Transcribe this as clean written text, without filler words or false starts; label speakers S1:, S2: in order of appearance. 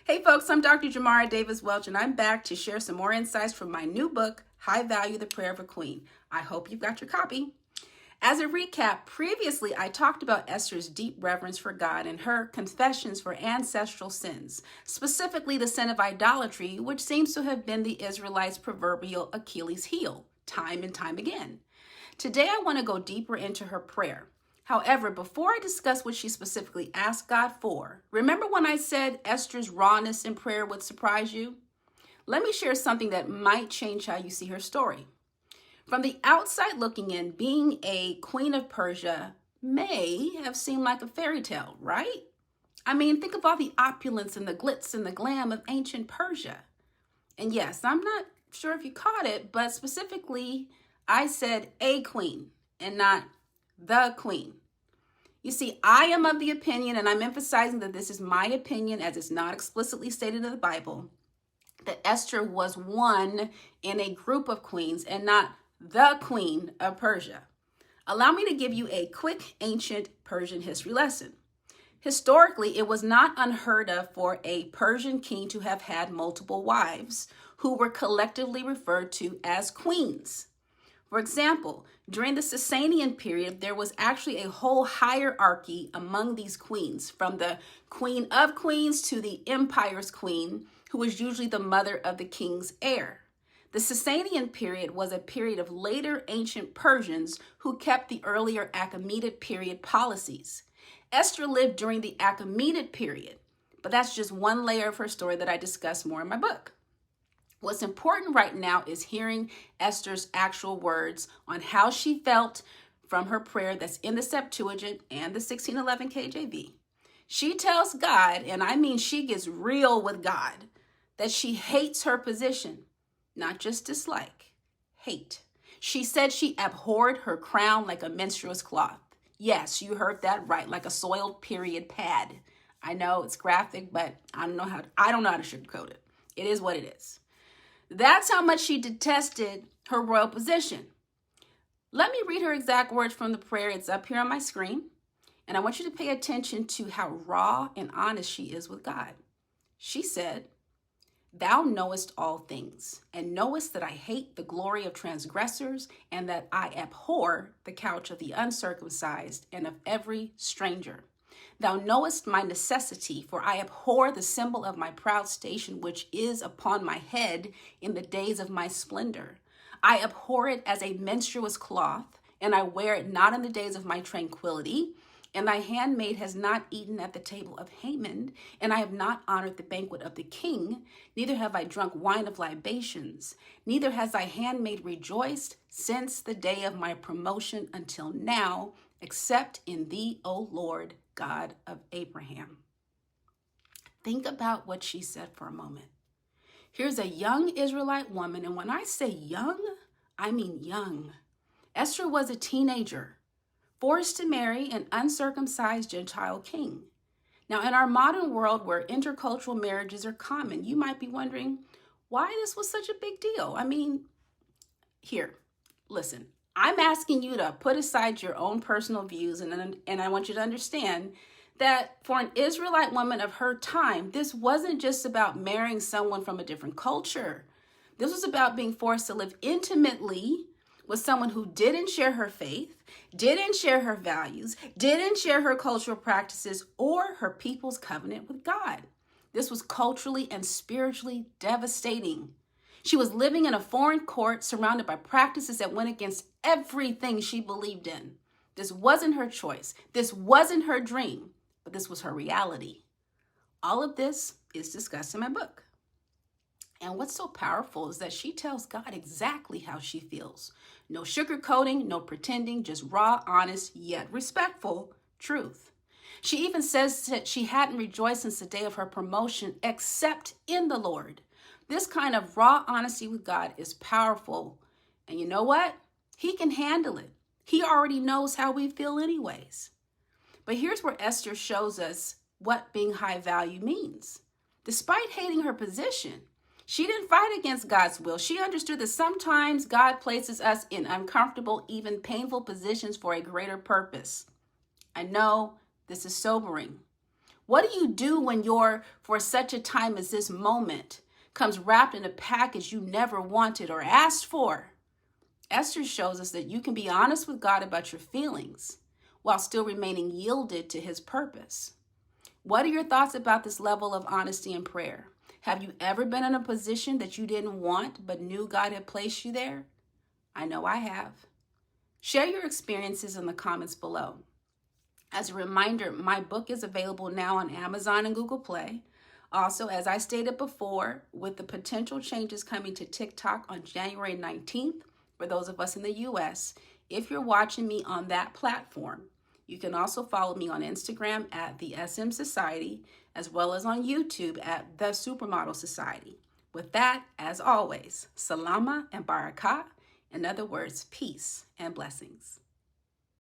S1: Hey folks, I'm Dr. Jamara Davis Welch, and I'm back to share some more insights from my new book, High Value, The Prayer of a Queen. I hope you've got your copy. As a recap, previously I talked about Esther's deep reverence for God and her confessions for ancestral sins, specifically the sin of idolatry, which seems to have been the Israelites' proverbial Achilles heel, time and time again. Today I want to go deeper into her prayer. However, before I discuss what she specifically asked God for, remember when I said Esther's rawness in prayer would surprise you? Let me share something that might change how you see her story. From the outside looking in, being a queen of Persia may have seemed like a fairy tale, right? I mean, think of all the opulence and the glitz and the glam of ancient Persia. And yes, I'm not sure if you caught it, but specifically, I said a queen and not the queen. You see, I am of the opinion, and I'm emphasizing that this is my opinion as it's not explicitly stated in the Bible, that Esther was one in a group of queens and not the queen of Persia. Allow me to give you a quick ancient Persian history lesson. Historically, it was not unheard of for a Persian king to have had multiple wives who were collectively referred to as queens. For example, during the Sasanian period, there was actually a whole hierarchy among these queens, from the queen of queens to the empire's queen, who was usually the mother of the king's heir. The Sasanian period was a period of later ancient Persians who kept the earlier Achaemenid period policies. Esther lived during the Achaemenid period, but that's just one layer of her story that I discuss more in my book. What's important right now is hearing Esther's actual words on how she felt from her prayer that's in the Septuagint and the 1611 KJV. She tells God, and I mean she gets real with God, that she hates her position, not just dislike, hate. She said she abhorred her crown like a menstruous cloth. Yes, you heard that right, like a soiled period pad. I know it's graphic, but I don't know how to sugarcoat it. It is what it is. That's how much she detested her royal position. Let me read her exact words from the prayer. It's up here on my screen. And I want you to pay attention to how raw and honest she is with God. She said, "Thou knowest all things, and knowest that I hate the glory of transgressors, and that I abhor the couch of the uncircumcised and of every stranger. Thou knowest my necessity, for I abhor the symbol of my proud station, which is upon my head in the days of my splendor. I abhor it as a menstruous cloth, and I wear it not in the days of my tranquility. And thy handmaid has not eaten at the table of Haman, and I have not honored the banquet of the king, neither have I drunk wine of libations, neither has thy handmaid rejoiced since the day of my promotion until now, except in thee, O Lord, God of Abraham." Think about what she said for a moment. Here's a young Israelite woman, and when I say young, I mean young. Esther was a teenager, forced to marry an uncircumcised Gentile king. Now, in our modern world where intercultural marriages are common, you might be wondering why this was such a big deal. I mean, here, listen, I'm asking you to put aside your own personal views, and I want you to understand that for an Israelite woman of her time, this wasn't just about marrying someone from a different culture. This was about being forced to live intimately with someone who didn't share her faith, didn't share her values, didn't share her cultural practices or her people's covenant with God. This was culturally and spiritually devastating. She was living in a foreign court surrounded by practices that went against everything she believed in. This wasn't her choice. This wasn't her dream, but this was her reality. All of this is discussed in my book. And what's so powerful is that she tells God exactly how she feels. No sugarcoating, no pretending, just raw, honest, yet respectful truth. She even says that she hadn't rejoiced since the day of her promotion except in the Lord. This kind of raw honesty with God is powerful. And you know what? He can handle it. He already knows how we feel anyways. But here's where Esther shows us what being high value means. Despite hating her position, she didn't fight against God's will. She understood that sometimes God places us in uncomfortable, even painful positions for a greater purpose. I know this is sobering. What do you do when your for such a time as this moment comes wrapped in a package you never wanted or asked for? Esther shows us that you can be honest with God about your feelings while still remaining yielded to his purpose. What are your thoughts about this level of honesty in prayer? Have you ever been in a position that you didn't want but knew God had placed you there? I know I have. Share your experiences in the comments below. As a reminder, my book is available now on Amazon and Google Play. Also, as I stated before, with the potential changes coming to TikTok on January 19th, for those of us in the US, if you're watching me on that platform, you can also follow me on Instagram at the SM Society, as well as on YouTube at the Supermodel Society. With that, as always, salama and barakah, in other words, peace and blessings.